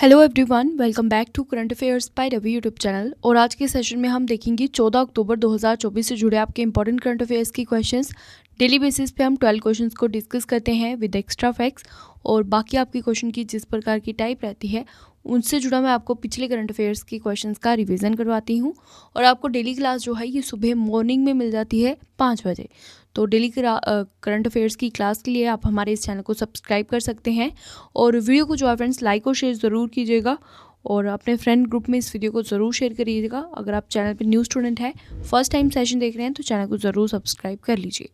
Hello everyone, welcome back to current affairs by Ravi YouTube channel. और आज के session में हम देखेंगे 14 अक्टूबर 2024 से जुड़े आपके इंपॉर्टेंट करंट अफेयर्स की क्वेश्चंस। डेली बेसिस पे हम 12 क्वेश्चंस को डिस्कस करते हैं विद एक्स्ट्रा फैक्ट्स, और बाकी आपकी क्वेश्चन की जिस प्रकार की टाइप रहती है उनसे जुड़ा मैं आपको पिछले करंट अफेयर्स की क्वेश्चंस का रिवीजन करवाती हूँ। और आपको डेली क्लास जो है ये सुबह मॉर्निंग में मिल जाती है 5 बजे। तो डेली करंट अफेयर्स की क्लास के लिए आप हमारे इस चैनल को सब्सक्राइब कर सकते हैं। और वीडियो को जो है फ्रेंड्स लाइक और शेयर ज़रूर कीजिएगा, और अपने फ्रेंड ग्रुप में इस वीडियो को ज़रूर शेयर करिएगा। अगर आप चैनल पर न्यू स्टूडेंट हैं, फर्स्ट टाइम सेशन देख रहे हैं, तो चैनल को ज़रूर सब्सक्राइब कर लीजिए।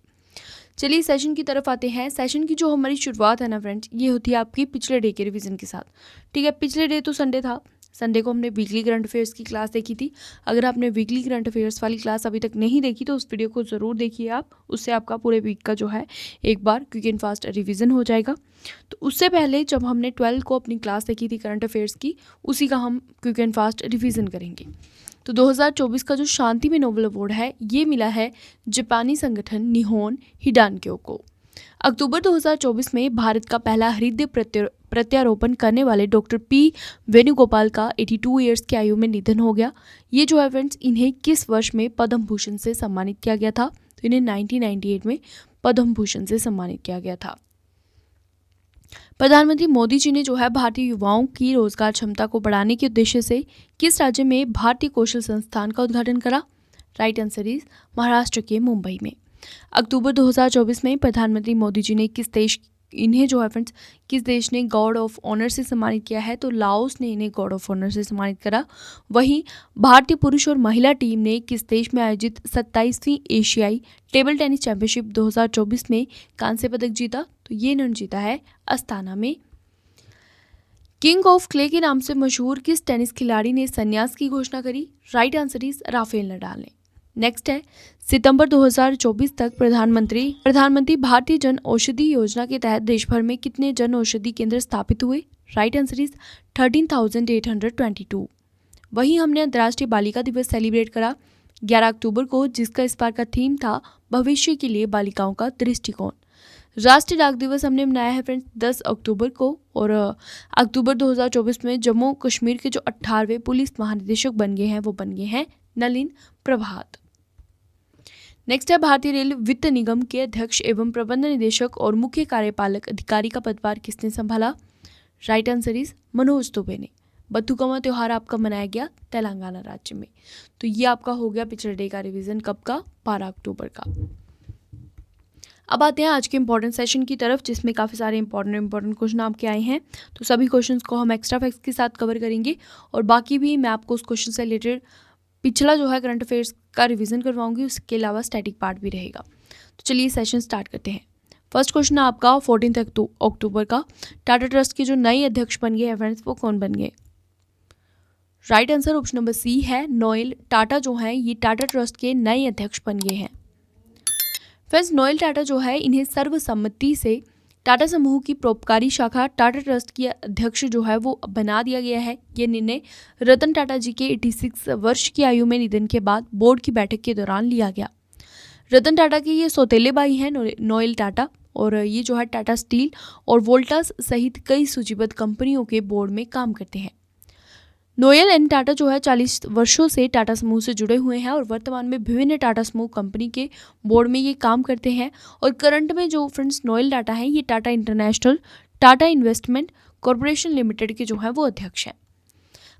चलिए सेशन की तरफ आते हैं। सेशन की जो हमारी शुरुआत है ना फ्रेंड्स, ये होती है आपकी पिछले डे के रिवीजन के साथ। ठीक है, पिछले डे तो संडे था, संडे को हमने वीकली करंट अफेयर्स की क्लास देखी थी। अगर आपने वीकली करंट अफेयर्स वाली क्लास अभी तक नहीं देखी तो उस वीडियो को ज़रूर देखिए आप, उससे आपका पूरे वीक का जो है एक बार क्विक एंड फास्ट रिवीजन हो जाएगा। तो उससे पहले जब हमने 12 को अपनी क्लास देखी थी करंट अफेयर्स की, उसी का हम क्विक एंड फास्ट रिवीजन करेंगे। तो 2024 का जो शांति में नोबेल अवार्ड है ये मिला है जापानी संगठन निहोन हिडानक्यो को। अक्टूबर 2024 में भारत का पहला हृदय प्रत्यारोपण करने वाले डॉक्टर पी वेणुगोपाल का 82 ईयर्स की आयु में निधन हो गया। ये जो है फ्रेंड्स, इन्हें किस वर्ष में पद्म भूषण से सम्मानित किया गया था? तो इन्हें 1998 में पद्म भूषण से सम्मानित किया गया था। प्रधानमंत्री मोदी जी ने जो है भारतीय युवाओं की रोजगार क्षमता को बढ़ाने के उद्देश्य से किस राज्य में भारतीय कौशल संस्थान का उद्घाटन करा? राइट आंसर इज महाराष्ट्र के मुंबई में। अक्टूबर 2024 में प्रधानमंत्री मोदी जी ने इन्हें जो है फ्रेंड्स किस देश ने गॉड ऑफ ऑनर से सम्मानित किया है? तो लाओस ने इन्हें गॉड ऑफ ऑनर से सम्मानित करा। वहीं भारतीय पुरुष और महिला टीम ने किस देश में आयोजित 27वीं एशियाई टेबल टेनिस चैंपियनशिप 2024 में कांस्य पदक जीता? तो ये इन्होंने जीता है अस्ताना में। किंग ऑफ क्ले के नाम से मशहूर किस टेनिस खिलाड़ी ने संन्यास की घोषणा करी? Right answer is Rafael Nadal ने। नेक्स्ट है, सितंबर 2024 तक प्रधानमंत्री भारतीय जन औषधि योजना के तहत देश भर में कितने जन औषधि केंद्र स्थापित हुए? Right answer is 13,822। वहीं हमने अंतर्राष्ट्रीय बालिका दिवस सेलिब्रेट करा 11 अक्टूबर को, जिसका इस बार का थीम था भविष्य के लिए बालिकाओं का दृष्टिकोण। राष्ट्रीय डाक दिवस हमने मनाया है फ्रेंड्स 10 अक्टूबर को, और अक्टूबर 2024 में जम्मू कश्मीर के जो 18वें पुलिस महानिदेशक बन गए हैं वो बन गए हैं नलिन प्रभात। नेक्स्ट है, भारतीय रेल वित्त निगम के अध्यक्ष एवं प्रबंध निदेशक और मुख्य कार्यपालक अधिकारी का पदभार किसने संभाला? Right answer is Manoj Dubey ने। बथुकम्मा त्यौहार आपका मनाया गया तेलंगाना राज्य में। तो ये आपका हो गया पिछले डे का रिवीजन, कब का? 12 अक्टूबर का। अब आते हैं आज के इंपॉर्टेंट सेशन की तरफ, जिसमें काफ़ी सारे इंपॉर्टेंट क्वेश्चन आपके आए हैं। तो सभी क्वेश्चंस को हम एक्स्ट्रा फैक्ट्स के साथ कवर करेंगे, और बाकी भी मैं आपको उस क्वेश्चन से रिलेटेड पिछला जो है करंट अफेयर्स का रिवीजन करवाऊंगी, उसके अलावा स्टैटिक पार्ट भी रहेगा। तो चलिए सेशन स्टार्ट करते हैं। फर्स्ट क्वेश्चन है आपका 14 अक्टूबर का, टाटा ट्रस्ट के जो नए अध्यक्ष बन गए हैं फ्रेंड्स, वो कौन बन गए? Right answer option number C है, नोएल टाटा जो हैं ये टाटा ट्रस्ट के नए अध्यक्ष बन गए हैं। फ्रेंड्स, नोएल टाटा जो है इन्हें सर्वसम्मति से टाटा समूह की परोपकारी शाखा टाटा ट्रस्ट की अध्यक्ष जो है वो बना दिया गया है। ये निर्णय रतन टाटा जी के 86 वर्ष की आयु में निधन के बाद बोर्ड की बैठक के दौरान लिया गया। रतन टाटा के ये सौतेले भाई हैं नोएल टाटा, और ये जो है टाटा स्टील और वोल्टास सहित कई सूचीबद्ध कंपनियों के बोर्ड में काम करते हैं। नोएल एंड टाटा जो है 40 वर्षों से टाटा समूह से जुड़े हुए हैं, और वर्तमान में विभिन्न टाटा समूह कंपनी के बोर्ड में ये काम करते हैं। और करंट में जो फ्रेंड्स नोएल टाटा हैं ये Tata international Tata investment corporation limited के जो है वो अध्यक्ष हैं।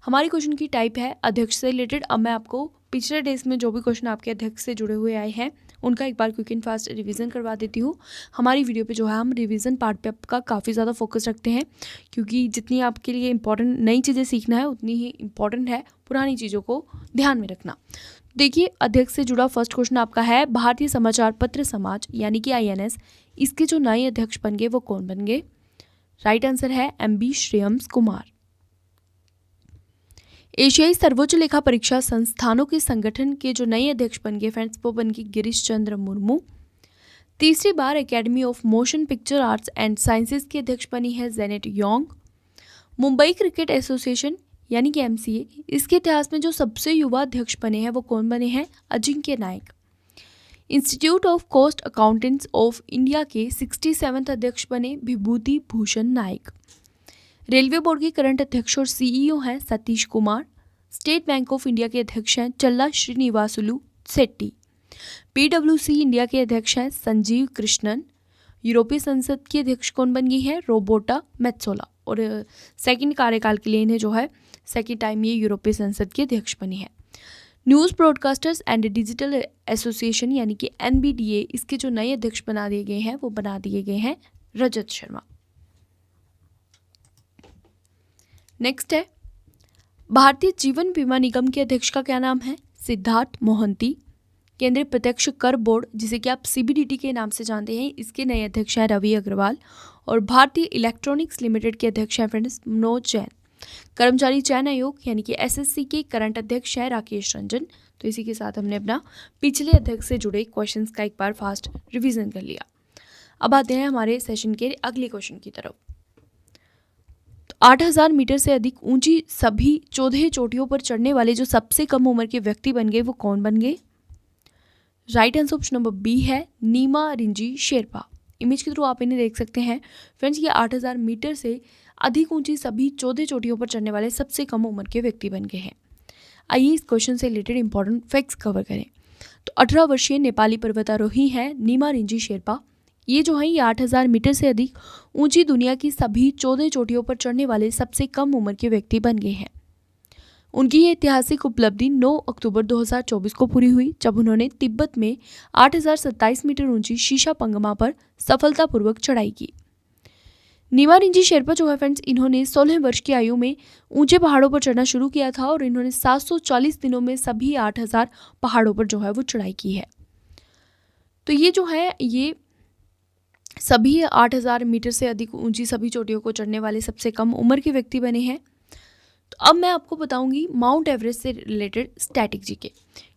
हमारी क्वेश्चन की टाइप है अध्यक्ष से रिलेटेड। अब मैं आपको पिछले डेज में जो भी क्वेश्चन आपके अध्यक्ष से जुड़े हुए आए हैं उनका एक बार क्विक एंड फास्ट रिवीजन करवा देती हूँ। हमारी वीडियो पे जो है हम रिवीजन पार्ट पे आपका काफ़ी ज़्यादा फोकस रखते हैं, क्योंकि जितनी आपके लिए इंपॉर्टेंट नई चीज़ें सीखना है उतनी ही इंपॉर्टेंट है पुरानी चीज़ों को ध्यान में रखना। देखिए, अध्यक्ष से जुड़ा फर्स्ट क्वेश्चन आपका है, भारतीय समाचार पत्र समाज यानी कि INS, इसके जो नए अध्यक्ष बन गए वो कौन बन गए? राइट आंसर है MB श्रेयम्स कुमार। एशियाई सर्वोच्च लेखा परीक्षा संस्थानों के संगठन के जो नए अध्यक्ष बन गए फ्रेंड्स वो बन गए गिरीश चंद्र मुर्मू। तीसरी बार Academy of Motion Picture Arts and Sciences की अध्यक्ष बनी है Janet Yang. Mumbai Cricket Association यानी कि MCA, इसके इतिहास में जो सबसे युवा अध्यक्ष बने हैं वो कौन बने हैं? Ajinkya Naik. Institute of Cost Accountants of India के 67वें अध्यक्ष बने विभूति भूषण नायक। रेलवे बोर्ड के करंट अध्यक्ष और सीईओ हैं Satish Kumar. State Bank of India के अध्यक्ष हैं चल्ला श्रीनिवासुलु सेट्टी। पीडब्ल्यूसी इंडिया के अध्यक्ष हैं संजीव कृष्णन। यूरोपीय संसद की अध्यक्ष कौन बन गई है? रोबोटा मेत्सोला। और सेकंड कार्यकाल के लिए इन्हें जो है सेकंड टाइम ये यूरोपीय संसद की अध्यक्ष बनी है। News broadcasters and digital association यानी कि NBDA, इसके जो नए अध्यक्ष बना दिए गए हैं वो बना दिए गए हैं रजत शर्मा। नेक्स्ट है, भारतीय जीवन बीमा निगम के अध्यक्ष का क्या नाम है? सिद्धार्थ मोहंती। केंद्रीय प्रत्यक्ष कर बोर्ड, जिसे कि आप CBDT के नाम से जानते हैं, इसके नए अध्यक्ष हैं रवि अग्रवाल। और भारतीय इलेक्ट्रॉनिक्स लिमिटेड के अध्यक्ष हैं फ्रेंड्स मनोज जैन। कर्मचारी चयन आयोग यानी कि SSC के करंट अध्यक्ष हैं राकेश रंजन। तो इसी के साथ हमने अपना पिछले अध्यक्ष से जुड़े क्वेश्चंस का एक बार फास्ट रिवीजन कर लिया। अब आते हैं हमारे सेशन के अगले क्वेश्चन की तरफ। 8000 मीटर से अधिक ऊंची सभी 14 चोटियों पर चढ़ने वाले जो सबसे कम उम्र के व्यक्ति बन गए वो कौन बन गए? Right answer option number B है नीमा रिंजी शेरपा। इमेज के थ्रू आप इन्हें देख सकते हैं फ्रेंड्स। ये 8000 मीटर से अधिक ऊंची सभी 14 चोटियों पर चढ़ने वाले सबसे कम उम्र के व्यक्ति बन गए हैं। आइए इस क्वेश्चन से रिलेटेड इंपॉर्टेंट फैक्ट्स कवर करें। तो 18 वर्षीय नेपाली पर्वतारोही हैं नीमा रिंजी शेरपा। ये जो है ये 8000 मीटर से अधिक ऊंची दुनिया की सभी 14 चोटियों पर चढ़ने वाले सबसे कम उम्र के व्यक्ति बन गए हैं। उनकी ये ऐतिहासिक उपलब्धि 9 अक्टूबर 2024 को पूरी हुई, जब उन्होंने तिब्बत में 8027 मीटर ऊंची शीशा पंगमा पर सफलतापूर्वक चढ़ाई की। नीमा रिंजी शेरपा जो है फ्रेंड्स, इन्होंने 16 वर्ष की आयु में ऊंचे पहाड़ों पर चढ़ना शुरू किया था और इन्होंने 740 दिनों में सभी 8000 पहाड़ों पर जो है वो चढ़ाई की है। तो ये जो है ये सभी 8000 मीटर से अधिक ऊंची सभी चोटियों को चढ़ने वाले सबसे कम उम्र के व्यक्ति बने हैं। तो अब मैं आपको बताऊंगी माउंट एवरेस्ट से रिलेटेड स्टैटिक जीके,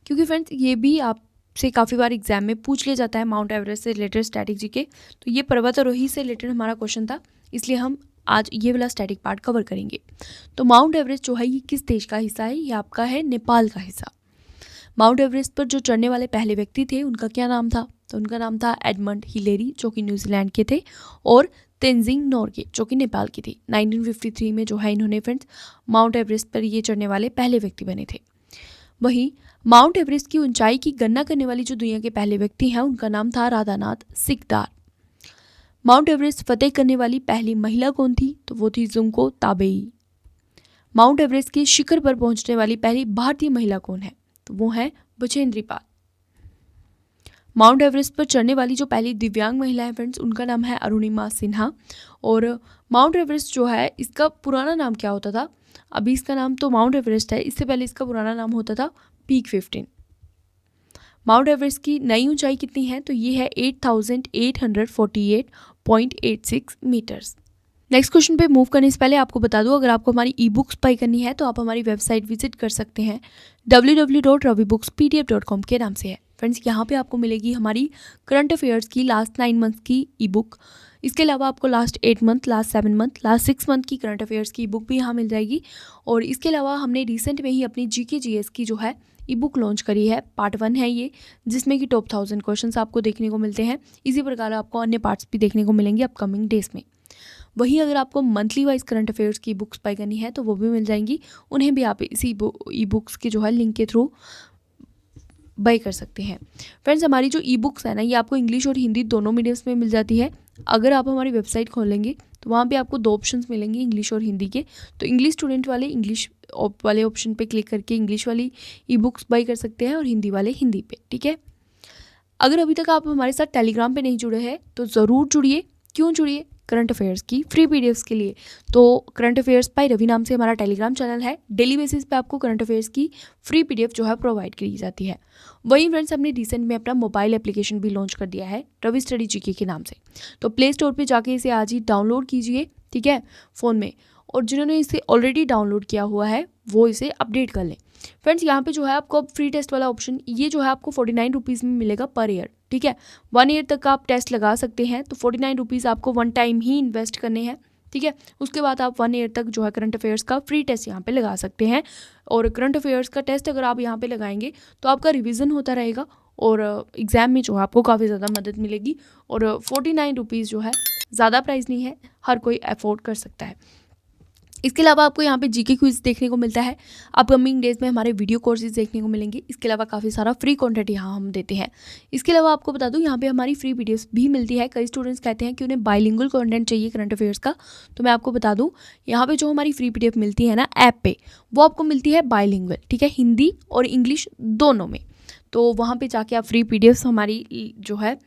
क्योंकि फ्रेंड्स ये भी आपसे काफ़ी बार एग्जाम में पूछ लिया जाता है माउंट एवरेस्ट से रिलेटेड स्टैटिक जीके। तो ये पर्वतारोही से रिलेटेड हमारा क्वेश्चन था, इसलिए हम आज ये वाला स्टैटिक पार्ट कवर करेंगे। तो माउंट एवरेस्ट जो है ये किस देश का हिस्सा है? ये आपका है नेपाल का हिस्सा। माउंट एवरेस्ट पर जो चढ़ने वाले पहले व्यक्ति थे उनका क्या नाम था? तो उनका नाम था एडमंड हिलेरी, जो कि न्यूजीलैंड के थे, और तेंजिंग नोर्गे, जो कि नेपाल की थी। 1953 में जो है इन्होंने फ्रेंड्स माउंट एवरेस्ट पर ये चढ़ने वाले पहले व्यक्ति बने थे। वहीं माउंट एवरेस्ट की ऊंचाई की गणना करने वाली जो दुनिया के पहले व्यक्ति हैं उनका नाम था राधानाथ सिकदार। माउंट एवरेस्ट फतेह करने वाली पहली महिला कौन थी? तो वो थी जुंको ताबेई। माउंट एवरेस्ट के शिखर पर पहुंचने वाली पहली भारतीय महिला कौन है? तो वो है बचेंद्री पाल। माउंट एवरेस्ट पर चढ़ने वाली जो पहली दिव्यांग महिला है फ्रेंड्स उनका नाम है अरुणिमा सिन्हा। और माउंट एवरेस्ट जो है इसका पुराना नाम क्या होता था? अभी इसका नाम तो माउंट एवरेस्ट है, इससे पहले इसका पुराना नाम होता था पीक 15। माउंट एवरेस्ट की नई ऊंचाई कितनी है? तो ये है 8848.86 मीटर्स। नेक्स्ट क्वेश्चन पे मूव करने से पहले आपको बता दूं, अगर आपको हमारी ई बुक्स बाई करनी है तो आप हमारी वेबसाइट विजिट कर सकते हैं www.ravibookspdf.com के नाम से है। फ्रेंड्स यहाँ पे आपको मिलेगी हमारी करंट अफेयर्स की लास्ट 9 मंथ्स की ई बुक। इसके अलावा आपको last 8 month, last 7 month, last 6 month की करंट अफेयर्स की ई बुक भी यहाँ मिल जाएगी। और इसके अलावा हमने रिसेंट में ही अपनी GK GS की जो है ई बुक लॉन्च करी है, पार्ट 1 है ये, जिसमें कि टॉप 1000 क्वेश्चंस आपको देखने को मिलते हैं। इसी प्रकार आपको अन्य पार्ट्स भी देखने को मिलेंगे अपकमिंग डेज में। वहीं अगर आपको मंथली वाइज करंट अफेयर्स की बुक्स बाय करनी है तो वो भी मिल जाएंगी, उन्हें भी आप इसी ई बुक्स के जो है लिंक के थ्रू बाय कर सकते हैं। फ्रेंड्स हमारी जो ई बुक्स है ना ये आपको इंग्लिश और हिंदी दोनों मीडियम्स में मिल जाती है। अगर आप हमारी वेबसाइट खोलेंगे तो वहाँ पे आपको 2 ऑप्शंस मिलेंगे, इंग्लिश और हिंदी के। तो इंग्लिश स्टूडेंट वाले इंग्लिश वाले ऑप्शन पे क्लिक करके इंग्लिश वाली ई बुक्स बाय कर सकते हैं और हिंदी वाले हिंदी पे, ठीक है। अगर अभी तक आप हमारे साथ टेलीग्राम पे नहीं जुड़े हैं तो ज़रूर जुड़िए। क्यों जुड़िए? करंट अफेयर्स की फ्री पीडीएफ्स के लिए। तो करंट अफेयर्स बाय रवि नाम से हमारा टेलीग्राम चैनल है। डेली बेसिस पे आपको करंट अफेयर्स की फ्री पीडीएफ जो है प्रोवाइड की जाती है। वहीं फ्रेंड्स हमने रिसेंट में अपना मोबाइल एप्लीकेशन भी लॉन्च कर दिया है रवि स्टडी जीके के नाम से। तो प्ले स्टोर पे जाके इसे आज ही डाउनलोड कीजिए, ठीक है, फ़ोन में। और जिन्होंने इसे ऑलरेडी डाउनलोड किया हुआ है वो इसे अपडेट कर लें। फ्रेंड्स यहाँ पे जो है आपको अब फ्री टेस्ट वाला ऑप्शन ये जो है आपको 49 रुपीज़ में मिलेगा पर ईयर, ठीक है। 1 ईयर तक आप टेस्ट लगा सकते हैं। तो 49 रुपीज़ आपको 1 टाइम ही इन्वेस्ट करने हैं, ठीक है। उसके बाद आप 1 ईयर तक जो है करंट अफेयर्स का फ्री टेस्ट यहाँ पे लगा सकते हैं। और करंट अफेयर्स का टेस्ट अगर आप यहाँ पे लगाएंगे तो आपका रिविज़न होता रहेगा और एग्ज़ाम में जो है आपको काफ़ी ज़्यादा मदद मिलेगी। और 49 रुपीज़ जो है ज़्यादा प्राइस नहीं है, हर कोई अफोर्ड कर सकता है। इसके अलावा आपको यहाँ पे जीके क्विज देखने को मिलता है। अपकमिंग डेज में हमारे वीडियो कोर्सेज देखने को मिलेंगे। इसके अलावा काफ़ी सारा फ्री कंटेंट यहाँ हम देते हैं। इसके अलावा आपको बता दूँ यहाँ पे हमारी फ्री वीडियोस भी मिलती है। कई स्टूडेंट्स कहते हैं कि उन्हें बाइलिंगुअल कंटेंट चाहिए करंट अफेयर्स का, तो मैं आपको बता दूँ यहाँ पे जो हमारी फ्री पीडीएफ मिलती है ना ऐप पे, वो आपको मिलती है बाइलिंगुअल, ठीक है, हिंदी और इंग्लिश दोनों में। तो वहाँ पर जाके आप फ्री पीडीएफ हमारी जो है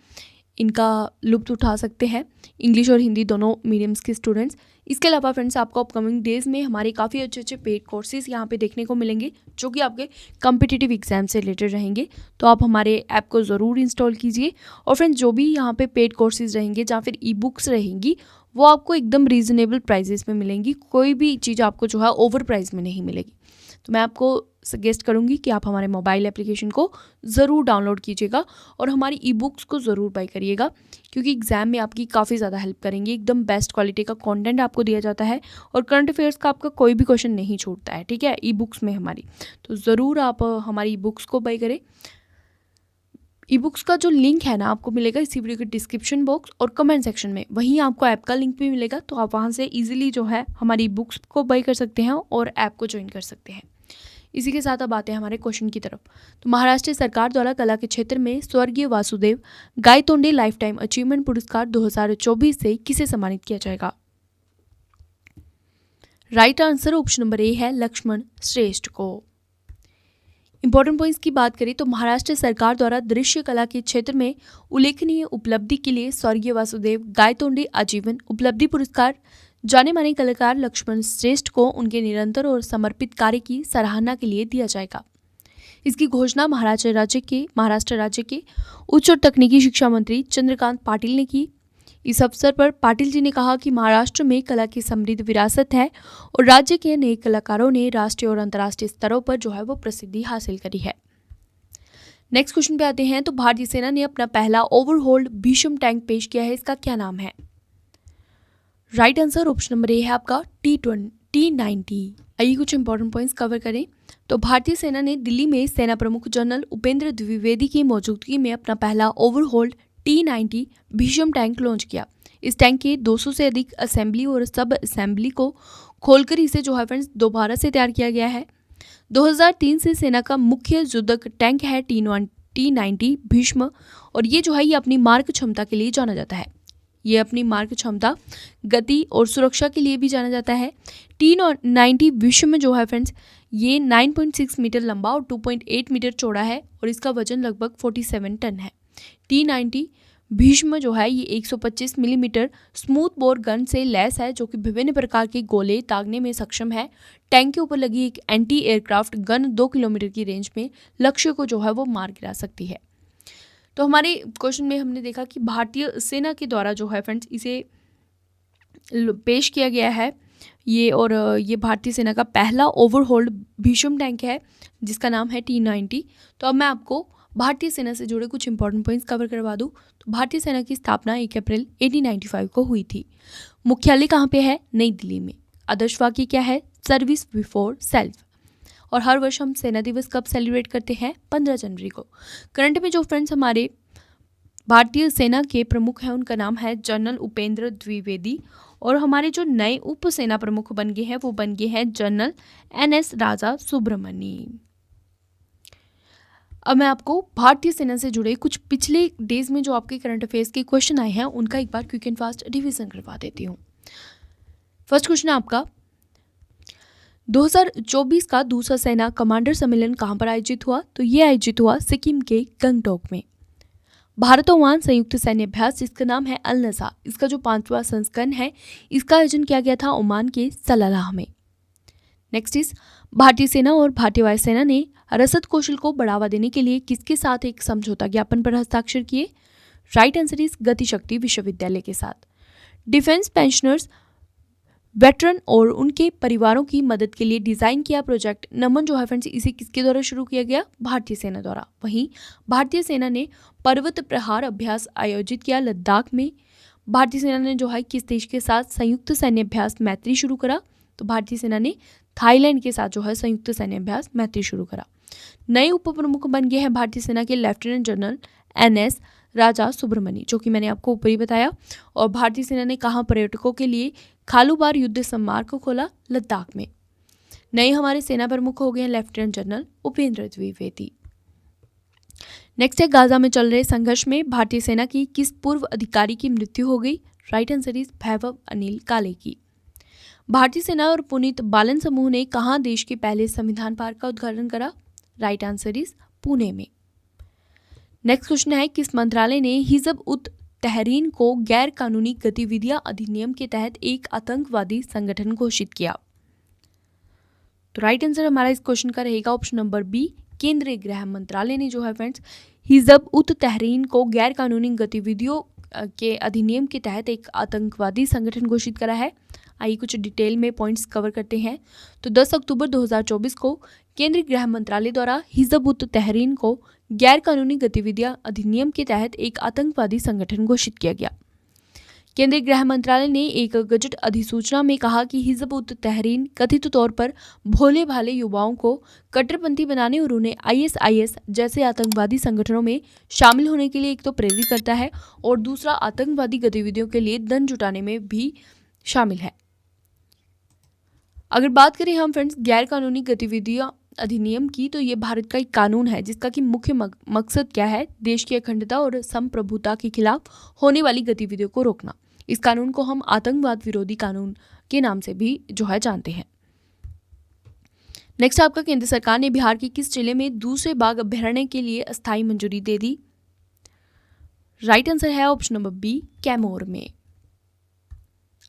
इनका लुत्फ उठा सकते हैं, इंग्लिश और हिंदी दोनों मीडियम्स के स्टूडेंट्स। इसके अलावा फ्रेंड्स आपको अपकमिंग डेज में हमारे काफ़ी अच्छे अच्छे पेड कोर्सेज यहाँ पे देखने को मिलेंगे जो कि आपके कॉम्पिटिटिव एग्जाम से रिलेटेड रहेंगे। तो आप हमारे ऐप को ज़रूर इंस्टॉल कीजिए। और फ्रेंड्स जो भी यहाँ पे पेड कोर्सेज रहेंगे या फिर ई बुक्स रहेंगी वो आपको एकदम रीज़नेबल प्राइजेस में मिलेंगी। कोई भी चीज़ आपको जो है ओवर प्राइस में नहीं मिलेगी। तो मैं आपको सजेस्ट करूंगी कि आप हमारे मोबाइल एप्लीकेशन को ज़रूर डाउनलोड कीजिएगा और हमारी ई बुक्स को ज़रूर बाय करिएगा, क्योंकि एग्ज़ाम में आपकी काफ़ी ज़्यादा हेल्प करेंगे। एकदम बेस्ट क्वालिटी का कंटेंट आपको दिया जाता है और करंट अफेयर्स का आपका कोई भी क्वेश्चन नहीं छूटता है, ठीक है, ई बुक्स में हमारी। तो ज़रूर आप हमारी ई बुक्स को बाय करें। ई बुक्स का जो लिंक है ना आपको मिलेगा इसी वीडियो के डिस्क्रिप्शन बॉक्स और कमेंट सेक्शन में। वहीं आपको ऐप का लिंक भी मिलेगा, तो आप वहां से इजीली जो है हमारी ई बुक्स को बाय कर सकते हैं और ऐप को ज्वाइन कर सकते हैं। इसी के साथ अब आते हैं हमारे क्वेश्चन की तरफ। तो महाराष्ट्र सरकार द्वारा कला के क्षेत्र में स्वर्गीय Vasudev Gaitonde life time achievement पुरस्कार 2024 से किसे सम्मानित किया जाएगा? Right answer option number A है लक्ष्मण श्रेष्ठ को। इंपॉर्टेंट पॉइंट्स की बात करें तो महाराष्ट्र सरकार द्वारा दृश्य कला के क्षेत्र में उल्लेखनीय उपलब्धि के लिए स्वर्गीय वासुदेव गायतोंडे आजीवन उपलब्धि पुरस्कार जाने माने कलाकार लक्ष्मण श्रेष्ठ को उनके निरंतर और समर्पित कार्य की सराहना के लिए दिया जाएगा। इसकी घोषणा महाराष्ट्र राज्य के उच्च और तकनीकी शिक्षा मंत्री चंद्रकांत पाटिल ने की। इस अवसर पर पाटिल जी ने कहा कि महाराष्ट्र में कला की समृद्ध विरासत है और राज्य के अनेक कलाकारों ने राष्ट्रीय और अंतर्राष्ट्रीय स्तरों पर जो है वो प्रसिद्धि हासिल करी है। नेक्स्ट क्वेश्चन पे आते हैं। तो भारतीय सेना ने अपना पहला ओवरहोल्ड भीष्म टैंक पेश किया है, इसका क्या नाम है? Right answer option number A है आपका T90। आइए कुछ इंपॉर्टेंट पॉइंट्स कवर करें। तो भारतीय सेना ने दिल्ली में सेना प्रमुख जनरल उपेंद्र द्विवेदी की मौजूदगी में अपना पहला ओवरहोल्ड T90 भीष्म टैंक लॉन्च किया। इस टैंक के 200 से अधिक असेंबली और सब असेंबली को खोलकर इसे जो है फ्रेंड्स दोबारा से तैयार किया गया है। 2003 से सेना का मुख्य युद्धक टैंक है T90 भीष्म, और ये जो है ये अपनी मार्ग क्षमता के लिए जाना जाता है। ये अपनी मार्ग क्षमता, गति और सुरक्षा के लिए भी जाना जाता है। T90 विश्व में जो है फ्रेंड्स ये 9.6 मीटर लंबा और 2.8 मीटर चौड़ा है और इसका वजन लगभग 47 टन है। T90 भीष्म जो है ये 125 मिलीमीटर स्मूथ बोर गन से लैस है जो कि विभिन्न प्रकार के गोले दागने में सक्षम है। टैंक के ऊपर लगी एक एंटी एयरक्राफ्ट गन 2 किलोमीटर की रेंज में लक्ष्य को जो है वो मार गिरा सकती है। तो हमारे क्वेश्चन में हमने देखा कि भारतीय सेना के द्वारा जो है फ्रेंड्स इसे पेश किया गया है ये, और ये भारतीय सेना का पहला ओवरहोल्ड भीष्म टैंक है जिसका नाम है T90। तो अब मैं आपको भारतीय सेना से जुड़े कुछ इंपॉर्टेंट पॉइंट्स कवर करवा दूं। तो भारतीय सेना की स्थापना 1 अप्रैल 1895 को हुई थी। मुख्यालय कहाँ पे है? नई दिल्ली में। आदर्श वाक्य क्या है? Service before self. और हर वर्ष हम सेना दिवस कब सेलिब्रेट करते हैं? 15 जनवरी को। करंट में जो फ्रेंड्स हमारे भारतीय सेना के प्रमुख हैं उनका नाम है जनरल उपेंद्र द्विवेदी, और हमारे जो नए उप सेना प्रमुख बन गए हैं वो बन गए हैं जनरल NS राजा सुब्रमणी। अब मैं आपको भारतीय सेना से जुड़े कुछ पिछले डेज में जो आपके करंट अफेयर्स के क्वेश्चन आए हैं उनका एक बार क्विक एंड फास्ट रिवीजन करवा देती हूँ। फर्स्ट क्वेश्चन आपका, 2024 का दूसरा सेना कमांडर सम्मेलन कहाँ पर आयोजित हुआ? तो ये आयोजित हुआ सिक्किम के गंगटोक में। भारत ओमान संयुक्त सैन्य अभ्यास जिसका नाम है अल नज़ा, इसका जो 5वां संस्करण है इसका आयोजन किया गया था ओमान के सलालाह में। नेक्स्ट इज, भारतीय सेना और भारतीय वायुसेना ने रसद कौशल को बढ़ावा देने के लिए किसके साथ एक समझौता ज्ञापन पर हस्ताक्षर किए? राइट आंसर इज गतिशक्ति विश्वविद्यालय के साथ। डिफेंस पेंशनर्स वेटरन और उनके परिवारों की मदद के लिए डिजाइन किया प्रोजेक्ट नमन जो है फ्रेंड्स इसे किसके द्वारा शुरू किया गया? भारतीय सेना द्वारा। वहीं भारतीय सेना ने पर्वत प्रहार अभ्यास आयोजित किया लद्दाख में। भारतीय सेना ने जो है किस देश के साथ संयुक्त सैन्य अभ्यास मैत्री शुरू करा? तो भारतीय सेना ने थाईलैंड के साथ जो है संयुक्त सैन्य अभ्यास मैत्री शुरू करा। नए उप प्रमुख बन गए हैं भारतीय सेना के लेफ्टिनेंट जनरल NS राजा सुब्रमणि, जो कि मैंने आपको ऊपर ही बताया। और भारतीय सेना ने कहाँ पर्यटकों के लिए खालूबार युद्ध स्मारक को खोला? लद्दाख में। नए हमारे सेना प्रमुख हो गए हैं lieutenant general Upendra Dwivedi. Next है, गाजा में चल रहे संघर्ष में भारतीय सेना की किस पूर्व अधिकारी की मृत्यु हो गई? राइट आंसर इज वैभव अनिल काले की। भारतीय सेना और पुनीत बालन समूह ने कहाँ देश के पहले संविधान पार्क का उद्घाटन करा? राइट आंसर इज पुणे में। नेक्स्ट क्वेश्चन है, किस मंत्रालय ने हिजब उत तहरीन को गैर कानूनी गतिविधियां अधिनियम के तहत एक आतंकवादी संगठन घोषित किया? तो राइट आंसर हमारा इस क्वेश्चन का रहेगा ऑप्शन नंबर बी, केंद्रीय गृह मंत्रालय ने जो है फ्रेंड्स हिजब उत तहरीन को गैर कानूनी गतिविधियों के अधिनियम के तहत एक आतंकवादी संगठन घोषित करा है। आइए कुछ डिटेल में पॉइंट्स कवर करते हैं। तो 10 अक्टूबर 2024 को केंद्रीय गृह मंत्रालय द्वारा हिजब उत तहरीन को गैर कानूनी गतिविधियां अधिनियम के तहत एक आतंकवादी संगठन घोषित किया गया। केंद्रीय गृह मंत्रालय ने एक गजट अधिसूचना में कहा कि हिजब उत तहरीन कथित तौर पर भोले भाले युवाओं को कट्टरपंथी बनाने और उन्हें ISIS जैसे आतंकवादी संगठनों में शामिल होने के लिए एक तो प्रेरित करता है और दूसरा आतंकवादी गतिविधियों के लिए धन जुटाने में भी शामिल है। अगर बात करें हम फ्रेंड्स गैर कानूनी गतिविधियां अधिनियम की, तो ये भारत का एक कानून है जिसका कि मुख्य मकसद क्या है? देश की अखंडता और संप्रभुता के खिलाफ होने वाली गतिविधियों को रोकना। इस कानून को हम आतंकवाद विरोधी कानून के नाम से भी जो है जानते हैं। नेक्स्ट आपका, केंद्र सरकार ने बिहार के किस जिले में दूसरे बाघ अभयारण्य के लिए अस्थायी मंजूरी दे दी? राइट आंसर है ऑप्शन नंबर बी, कैमूर में।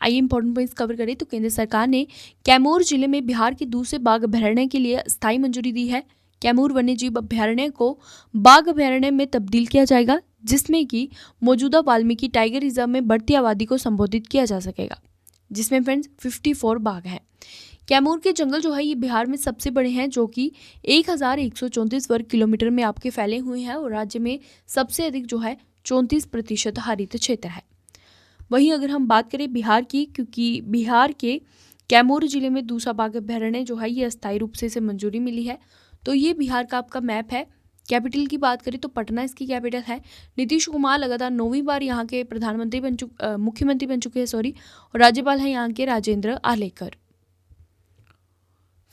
आइए इंपॉर्टेंट पॉइंट्स कवर करें। तो केंद्र सरकार ने कैमूर जिले में बिहार के दूसरे बाघ अभयारण्य के लिए स्थायी मंजूरी दी है। कैमूर वन्यजीव अभयारण्य को बाघ अभयारण्य में तब्दील किया जाएगा, जिसमें कि मौजूदा वाल्मीकि टाइगर रिजर्व में बढ़ती आबादी को संबोधित किया जा सकेगा, जिसमें फ्रेंड्स 54 बाघ हैं। कैमूर के जंगल जो है ये बिहार में सबसे बड़े हैं, जो कि 1134 वर्ग किलोमीटर में आपके फैले हुए हैं और राज्य में सबसे अधिक जो है 34% हरित क्षेत्र है। वहीं अगर हम बात करें बिहार की, क्योंकि बिहार के कैमूर जिले में दूसरा बाघ अभयारण्य जो है ये अस्थायी रूप से इसे मंजूरी मिली है। तो ये बिहार का आपका मैप है। कैपिटल की बात करें तो पटना इसकी कैपिटल है। नीतीश कुमार लगातार 9वीं बार यहाँ के मुख्यमंत्री बन चुके हैं और राज्यपाल हैं यहाँ के राजेंद्र आलेकर।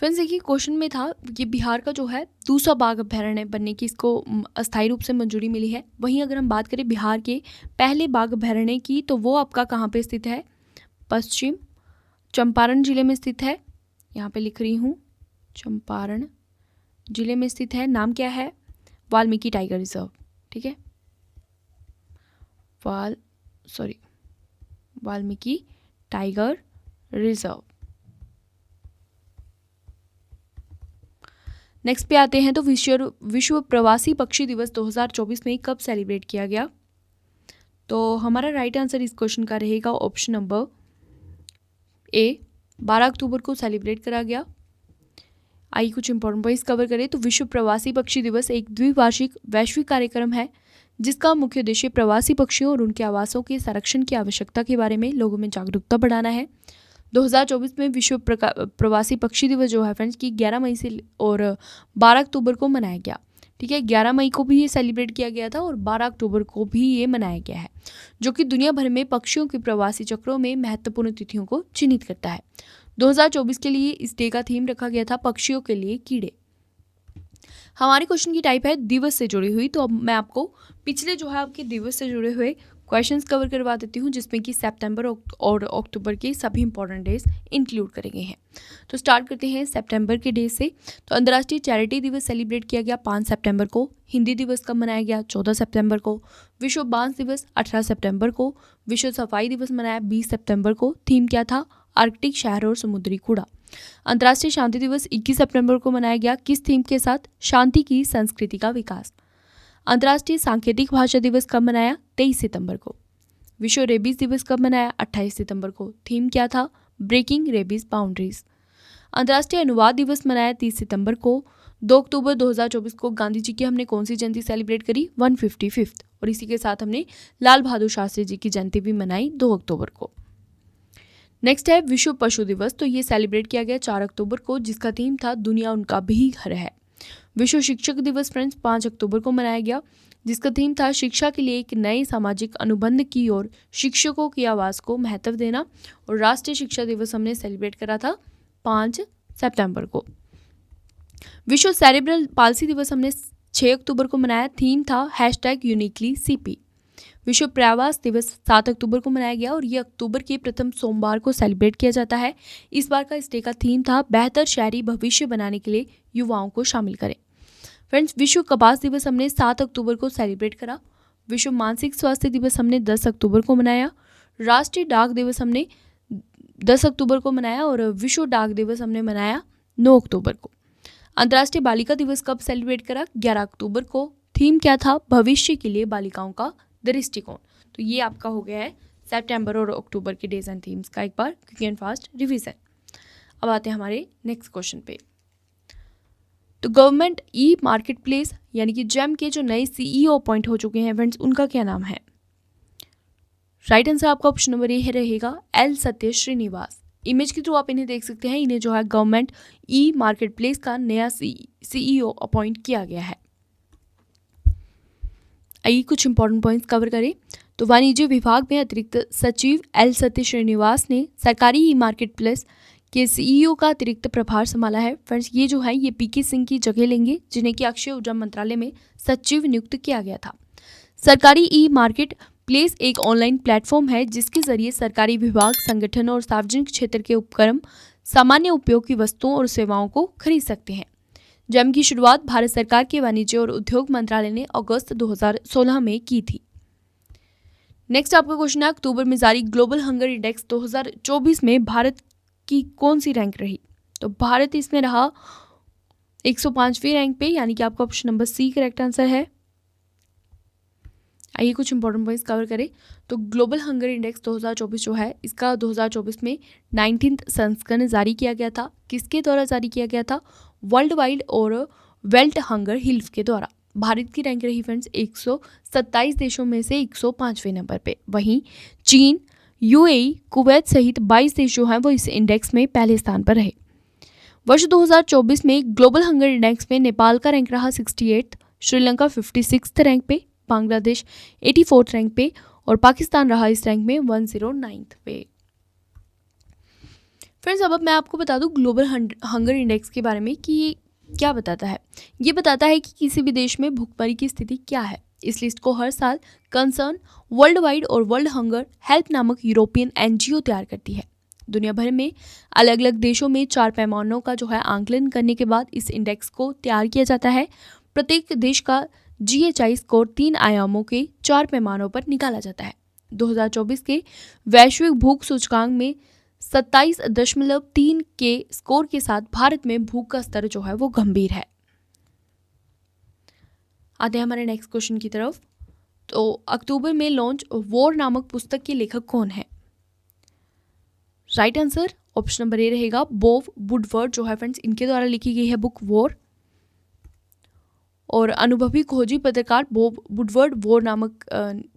फ्रेंड्स देखिए, क्वेश्चन में था कि बिहार का जो है दूसरा बाघ अभयारण्य बनने की इसको अस्थायी रूप से मंजूरी मिली है। वहीं अगर हम बात करें बिहार के पहले बाघ अभयारण्य की, तो वो आपका कहाँ पे स्थित है? पश्चिम चंपारण जिले में स्थित है। यहाँ पे लिख रही हूँ, चंपारण जिले में स्थित है। नाम क्या है? Valmiki tiger reserve. ठीक है, वाल्मीकि टाइगर रिजर्व। नेक्स्ट पे आते हैं। तो विश्व प्रवासी पक्षी दिवस 2024 में कब सेलिब्रेट किया गया? तो हमारा राइट आंसर इस क्वेश्चन का रहेगा ऑप्शन नंबर ए, 12 अक्टूबर को सेलिब्रेट करा गया। आइए कुछ इंपॉर्टेंट पॉइंट्स कवर करें। तो विश्व प्रवासी पक्षी दिवस एक द्विवार्षिक वैश्विक कार्यक्रम है जिसका मुख्य उद्देश्य प्रवासी पक्षियों और उनके आवासों के संरक्षण की आवश्यकता के बारे में लोगों में जागरूकता बढ़ाना है। 2024 में विश्व प्रवासी पक्षी दिवस जो है फ्रेंड्स की 11 मई से और 12 अक्टूबर को मनाया गया। ठीक है, 11 मई को भी ये सेलिब्रेट किया गया था और 12 अक्टूबर को भी ये मनाया गया है, जो कि दुनिया भर में पक्षियों के प्रवासी चक्रों में महत्वपूर्ण तिथियों को चिन्हित करता है। 2024 के लिए इस डे का थीम रखा गया था पक्षियों के लिए कीड़े। हमारे क्वेश्चन की टाइप है दिवस से जुड़ी हुई। तो अब मैं आपको पिछले जो है आपके दिवस से जुड़े हुए क्वेश्चंस कवर करवा देती हूँ, जिसमें कि सितंबर और अक्टूबर के सभी इंपॉर्टेंट डेज इंक्लूड करेंगे हैं। तो स्टार्ट करते हैं सितंबर के डे से। तो अंतर्राष्ट्रीय चैरिटी दिवस सेलिब्रेट किया गया 5 सितंबर को। हिंदी दिवस कब मनाया गया? 14 सितंबर को। विश्व बांस दिवस 18 सितंबर को। विश्व सफाई दिवस मनाया 20 सितंबर को। थीम क्या था? आर्कटिक शहर और समुद्री कूड़ा। अंतर्राष्ट्रीय शांति दिवस 21 सितंबर को मनाया गया। किस थीम के साथ? शांति की संस्कृति का विकास। अंतर्राष्ट्रीय सांकेतिक भाषा दिवस कब मनाया? 23 सितंबर को। विश्व रेबीज दिवस कब मनाया? 28 सितंबर को। थीम क्या था? Breaking rabies boundaries. अंतर्राष्ट्रीय अनुवाद दिवस मनाया 30 सितंबर को। 2 अक्टूबर 2024 को गांधी जी की हमने कौन सी जयंती सेलिब्रेट करी? 155th। और इसी के साथ हमने लाल बहादुर शास्त्री जी की जयंती भी मनाई 2 अक्टूबर को। नेक्स्ट है विश्व पशु दिवस। तो ये सेलिब्रेट किया गया 4 अक्टूबर को, जिसका थीम था दुनिया उनका भी घर है। विश्व शिक्षक दिवस फ्रेंड्स 5 अक्टूबर को मनाया गया। जिसका थीम था शिक्षा के लिए एक नए सामाजिक अनुबंध की ओर शिक्षकों की आवाज़ को महत्व देना। और राष्ट्रीय शिक्षा दिवस हमने सेलिब्रेट करा था 5 सितंबर को। विश्व सेरेब्रल पाल्सी दिवस हमने 6 अक्टूबर को मनाया। थीम था #यूनिकली-CP। विश्व प्रवास दिवस 7 अक्टूबर को मनाया गया और ये अक्टूबर के प्रथम सोमवार को सेलिब्रेट किया जाता है। इस बार का इस डे का थीम था बेहतर शहरी भविष्य बनाने के लिए युवाओं को शामिल करें। फ्रेंड्स, विश्व कपास दिवस हमने 7 अक्टूबर को सेलिब्रेट करा। विश्व मानसिक स्वास्थ्य दिवस हमने 10 अक्टूबर को मनाया। राष्ट्रीय डाक दिवस हमने 10 अक्टूबर को मनाया और विश्व डाक दिवस हमने मनाया 9 अक्टूबर को। अंतर्राष्ट्रीय बालिका दिवस कब सेलिब्रेट करा? 11 अक्टूबर को। थीम क्या था? भविष्य के लिए बालिकाओं का दृष्टिकोण। तो ये आपका हो गया है सितंबर और अक्टूबर के डेज एंड थीम्स का एक बार क्विक एंड फास्ट रिवीजन। अब आते हैं हमारे नेक्स्ट क्वेश्चन पे। तो गवर्नमेंट ई मार्केट प्लेस यानी कि जेम के जो नए CEO अपॉइंट हो चुके हैं फ्रेंड्स, उनका क्या नाम है? राइट आंसर आपका ऑप्शन नंबर ए रहेगा एल सत्य श्रीनिवास। इमेज के थ्रू आप इन्हें देख सकते हैं। इन्हें जो है गवर्नमेंट ई मार्केट प्लेस का नया CEO अपॉइंट किया गया है। आइए कुछ इंपॉर्टेंट पॉइंट्स कवर करें। तो वाणिज्य विभाग में अतिरिक्त सचिव एल सत्य श्रीनिवास ने सरकारी ई मार्केट प्लेस के CEO का अतिरिक्त प्रभार संभाला है। फ्रेंड्स, ये जो है ये PK सिंह की जगह लेंगे, जिन्हें कि अक्षय ऊर्जा मंत्रालय में सचिव नियुक्त किया गया था। सरकारी ई मार्केट प्लेस एक ऑनलाइन प्लेटफॉर्म है जिसके जरिए सरकारी विभाग, संगठन और सार्वजनिक क्षेत्र के उपक्रम सामान्य उपयोग की वस्तुओं और सेवाओं को खरीद सकते हैं। जेम की शुरुआत भारत सरकार के वाणिज्य और उद्योग मंत्रालय ने अगस्त 2016 में की थी। नेक्स्ट आपका क्वेश्चन है, अक्टूबर में जारी ग्लोबल हंगर इंडेक्स 2024 में भारत की कौन सी रैंक रही? तो भारत इसमें रहा 105वीं रैंक पे, यानी कि आपका option number C correct answer है। आइए कुछ इंपॉर्टेंट पॉइंट्स कवर करें। तो ग्लोबल हंगर इंडेक्स 2024 जो है इसका 2024 में 19th संस्करण जारी किया गया था। किसके द्वारा जारी किया गया था? वर्ल्ड वाइड और वेल्ट हंगर हिल्फ के द्वारा। भारत की रैंक रही फ्रेंड्स 127 देशों में से 105वें नंबर पे। वहीं चीन, UAE, कुवैत सहित 22 देश जो हैं वो इस इंडेक्स में पहले स्थान पर रहे। वर्ष 2024 में ग्लोबल हंगर इंडेक्स में नेपाल का रैंक रहा 68, श्रीलंका 56 रैंक पे, बांग्लादेश 84 रैंक पे और पाकिस्तान रहा इस रैंक में 109 पे। फ्रेंड्स, अब मैं आपको बता दूं ग्लोबल हंगर इंडेक्स के बारे में कि ये क्या बताता है। ये बताता है कि किसी भी देश में भूखमरी की स्थिति क्या है। इस लिस्ट को हर साल कंसर्न वर्ल्ड वाइड और वर्ल्ड हंगर हेल्प नामक यूरोपियन NGO तैयार करती है। दुनिया भर में अलग अलग देशों में 4 पैमानों का जो है आंकलन करने के बाद इस इंडेक्स को तैयार किया जाता है। प्रत्येक देश का GHI स्कोर 3 आयामों के 4 पैमानों पर निकाला जाता है। 2024 के वैश्विक भूख सूचकांक में 27.3 के स्कोर के साथ भारत में भूख का स्तर जो है वो गंभीर है। आते हैं हमारे नेक्स्ट क्वेश्चन की तरफ। तो अक्टूबर में लॉन्च वॉर नामक पुस्तक के लेखक कौन है? Right answer option number A रहेगा बॉब वुडवर्ड जो है फ्रेंड्स, इनके द्वारा लिखी गई है बुक वॉर। और अनुभवी खोजी पत्रकार बॉब वुडवर्ड वॉर नामक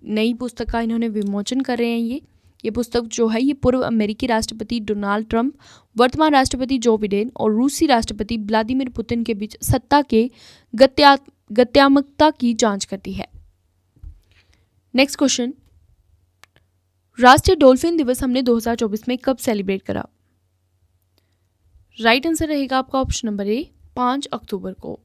नई पुस्तक का इन्होंने विमोचन कर रहे हैं। ये पुस्तक जो है ये पूर्व अमेरिकी राष्ट्रपति डोनाल्ड ट्रंप, वर्तमान राष्ट्रपति जो बिडेन और रूसी राष्ट्रपति व्लादिमीर पुतिन के बीच सत्ता के गत्यात्मकता की जांच करती है। नेक्स्ट क्वेश्चन, राष्ट्रीय डॉल्फिन दिवस हमने 2024 में कब सेलिब्रेट करा? राइट आंसर रहेगा आपका ऑप्शन नंबर ए 5 अक्टूबर को।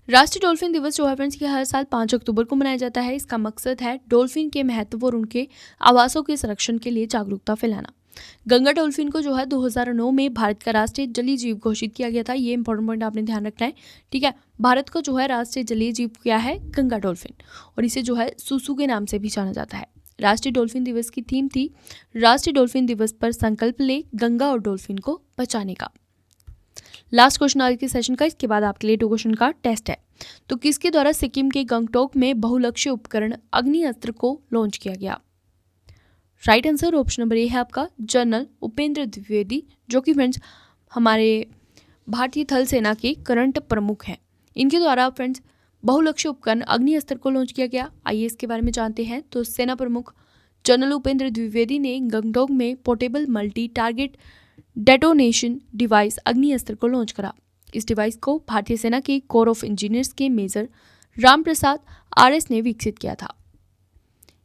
राष्ट्रीय डॉल्फिन दिवस जो है फ्रेंड्स ये हर साल 5 अक्टूबर को मनाया जाता है। इसका मकसद है डॉल्फिन के महत्व और उनके आवासों के संरक्षण के लिए जागरूकता फैलाना। गंगा डॉल्फिन को जो है 2009 में भारत का राष्ट्रीय जलीय जीव घोषित किया गया था। ये इंपॉर्टेंट पॉइंट आपने ध्यान रखना है, ठीक है। भारत का जो है राष्ट्रीय जलीय जीव क्या है? गंगा डॉल्फिन, और इसे जो है सुसु के नाम से भी जाना जाता है। राष्ट्रीय डॉल्फिन दिवस की थीम थी राष्ट्रीय डॉल्फिन दिवस पर संकल्प ले गंगा और डॉल्फिन को बचाने का। लास्ट क्वेश्चन आज के सेशन का, इसके बाद आपके लिए 2 क्वेश्चन का टेस्ट है। तो किसके द्वारा सिक्किम के गंगटोक में बहुलक्ष्य उपकरण अग्नि अस्त्र को लॉन्च किया गया? Right answer option number A है आपका जनरल उपेंद्र द्विवेदी, जो कि फ्रेंड्स हमारे भारतीय थल सेना के करंट प्रमुख हैं। इनके द्वारा फ्रेंड्स बहुलक्ष्य उपकरण अग्नि अस्त्र को लॉन्च किया गया। आइए इसके बारे में जानते हैं। तो सेना प्रमुख जनरल उपेंद्र द्विवेदी ने गंगटोक में portable multi target detonation device अग्नि अस्त्र को लॉन्च करा। इस डिवाइस को भारतीय सेना के कोर ऑफ इंजीनियर्स के मेजर रामप्रसाद RS ने विकसित किया था।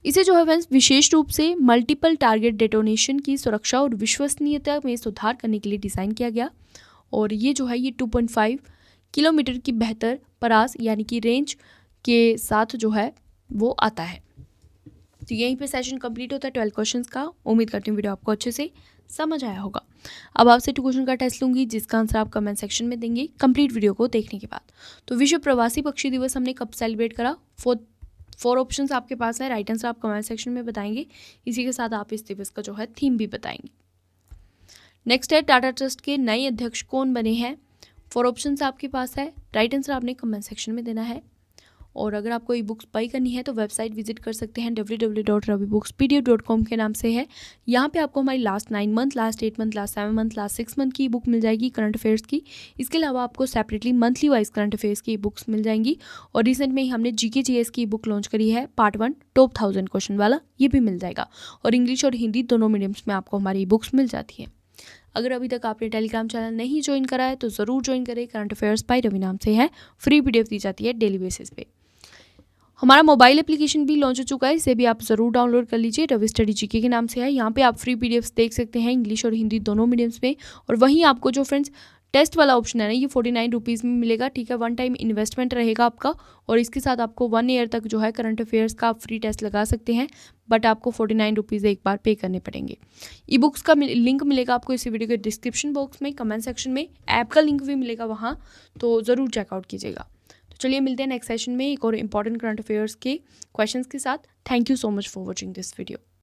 इसे जो है फ्रेंड्स विशेष रूप से मल्टीपल टारगेट डेटोनेशन की सुरक्षा और विश्वसनीयता में सुधार करने के लिए डिज़ाइन किया गया और ये जो है ये 2.5 किलोमीटर की बेहतर परास यानी कि रेंज के साथ जो है वो आता है। तो यहीं पे सेशन कंप्लीट होता है 12 क्वेश्चंस का। उम्मीद करती हूँ वीडियो आपको अच्छे से समझ आया होगा। अब आपसे 2 क्वेश्चन का टेस्ट लूंगी जिसका आंसर आप कमेंट सेक्शन में देंगे कंप्लीट वीडियो को देखने के बाद। तो विश्व प्रवासी पक्षी दिवस हमने कब सेलिब्रेट करा? 4 ऑप्शंस आपके पास है, राइट आंसर आप कमेंट सेक्शन में बताएंगे। इसी के साथ आप इस दिवस का जो है थीम भी बताएंगे। नेक्स्ट है टाटा ट्रस्ट के नए अध्यक्ष कौन बने हैं? 4 ऑप्शंस आपके पास है, राइट आंसर आपने कमेंट सेक्शन में देना है। और अगर आपको ई बुक्स बाई करनी है तो वेबसाइट विजिट कर सकते हैं www.ravibookspdf.com के नाम से है। यहाँ पे आपको हमारी last 9 month, last 8 month, last 7 month, last 6 month की ई बुक मिल जाएगी करंट अफेयर्स की। इसके अलावा आपको separately monthly wise current affairs की ई बुक्स मिल जाएंगी। और रिसेंट में ही हमने GK GS की ई बुक लॉन्च करी है पार्ट 1 टॉप 1000 क्वेश्चन वाला, ये भी मिल जाएगा। और इंग्लिश और हिंदी दोनों मीडियम्स में आपको हमारी ई बुक्स मिल जाती हैं। अगर अभी तक आपने टेलीग्राम चैनल नहीं ज्वाइन करा है तो ज़रूर ज्वाइन करें। करंट अफेयर्स बाय रवि नाम से है, फ्री PDF दी जाती है डेली बेसिस पे। हमारा मोबाइल एप्लीकेशन भी लॉन्च हो चुका है, इसे भी आप ज़रूर डाउनलोड कर लीजिए। रवि स्टडी GK के नाम से है। यहाँ पे आप फ्री PDFs देख सकते हैं इंग्लिश और हिंदी दोनों मीडियम्स में। और वहीं आपको जो फ्रेंड्स टेस्ट वाला ऑप्शन है ना, ये 49 रुपीज़ में मिलेगा, ठीक है। 1 टाइम इन्वेस्टमेंट रहेगा आपका और इसके साथ आपको 1 ईयर तक जो है करंट अफेयर्स का आप फ्री टेस्ट लगा सकते हैं, बट आपको 49 रुपीज़ एक बार पे करने पड़ेंगे। ई बुक्स का लिंक मिलेगा आपको इसी वीडियो के डिस्क्रिप्शन बॉक्स में, कमेंट सेक्शन में। ऐप का लिंक भी मिलेगा वहाँ, तो ज़रूर चेकआउट कीजिएगा। चलिए मिलते हैं नेक्स्ट सेशन में एक और इम्पॉर्टेंट करंट अफेयर्स के क्वेश्चंस के साथ। Thank you so much for watching this video.